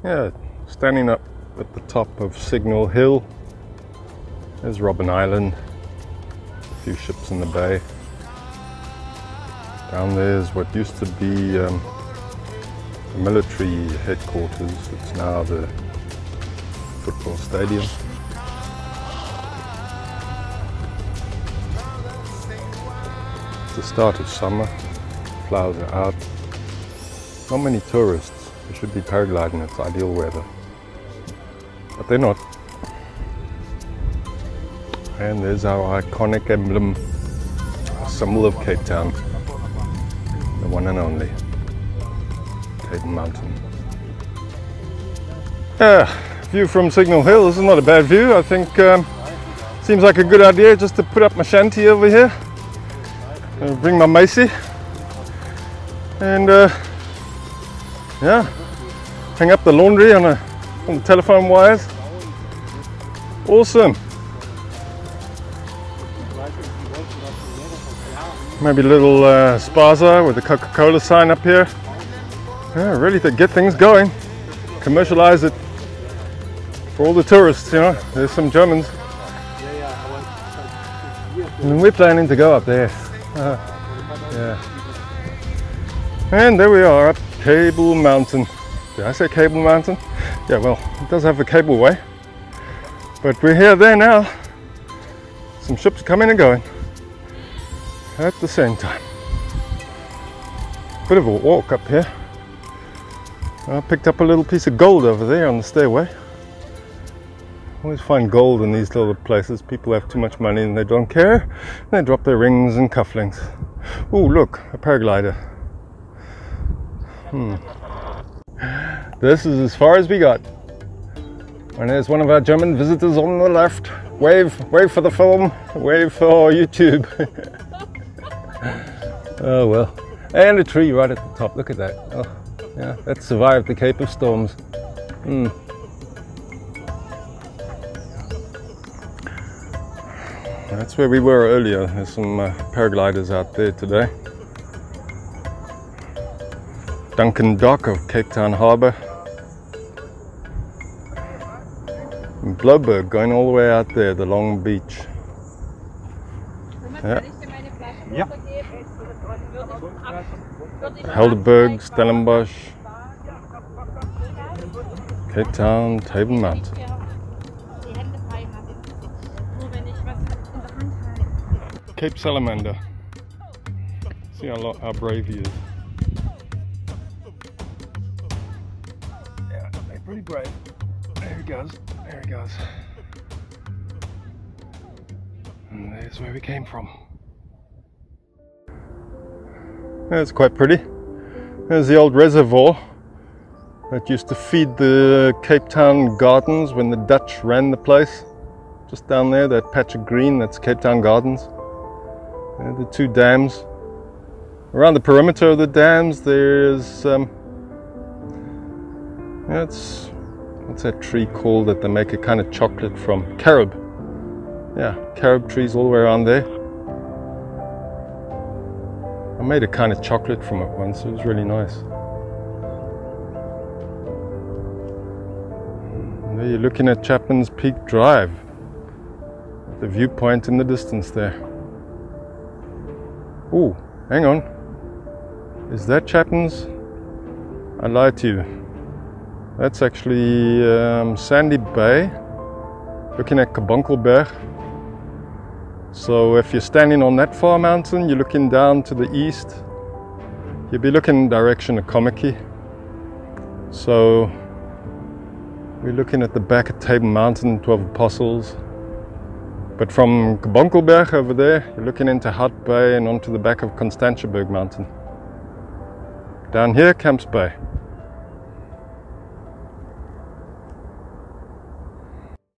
Yeah, standing up at the top of Signal Hill. There's Robben Island, a few ships in the bay. Down there's what used to be the military headquarters. It's now the football stadium. It's the start of summer, flowers are out. Not many tourists. They should be paragliding, it's ideal weather. But they're not. And there's our iconic emblem, symbol of Cape Town. The one and only Table Mountain. View from Signal Hill. This is not a bad view. I think seems like a good idea just to put up my shanty over here. Bring my Macy and yeah, hang up the laundry on the telephone wires. Awesome. Maybe a little spaza with the Coca-Cola sign up here. Yeah, really to get things going. Commercialize it for all the tourists, you know. There's some Germans. And we're planning to go up there. Yeah. And there we are up Cable Mountain. Did I say Cable Mountain? Yeah, well, it does have a cableway. But we're here there now. Some ships coming and going at the same time. Bit of a walk up here. I picked up a little piece of gold over there on the stairway. Always find gold in these little places. People have too much money and they don't care. They drop their rings and cufflinks. Oh, look, a paraglider. This is as far as we got. And there's one of our German visitors on the left. Wave for the film, wave for YouTube. Oh well. And a tree right at the top, look at that. Oh, yeah, that survived the Cape of Storms. That's where we were earlier. There's some paragliders out there today. Duncan Dock of Cape Town Harbour. And Blouberg going all the way out there, the long beach. Yeah. Helderberg, Stellenbosch, Cape Town, Table Mountain. Cape Salamander. See how brave he is. Yeah, they're pretty brave. There he goes, there he goes. And there's where we came from. That's quite pretty. There's the old reservoir that used to feed the Cape Town Gardens when the Dutch ran the place. Just down there, that patch of green, that's Cape Town Gardens. And the two dams. Around the perimeter of the dams there's what's that tree called that they make a kind of chocolate from? Carob. Yeah, carob trees all the way around there. I made a kind of chocolate from it once, it was really nice. And there you're looking at Chapman's Peak Drive. The viewpoint in the distance there. Oh, hang on. Is that Chapman's? I lied to you. That's actually Sandy Bay, looking at Kabonkelberg. So if you're standing on that far mountain, you're looking down to the east. You'll be looking in the direction of Kommetjie. So we're looking at the back of Table Mountain, 12 Apostles. But from Kabonkelberg over there, you're looking into Hout Bay and onto the back of Constantiaberg Mountain. Down here, Camps Bay.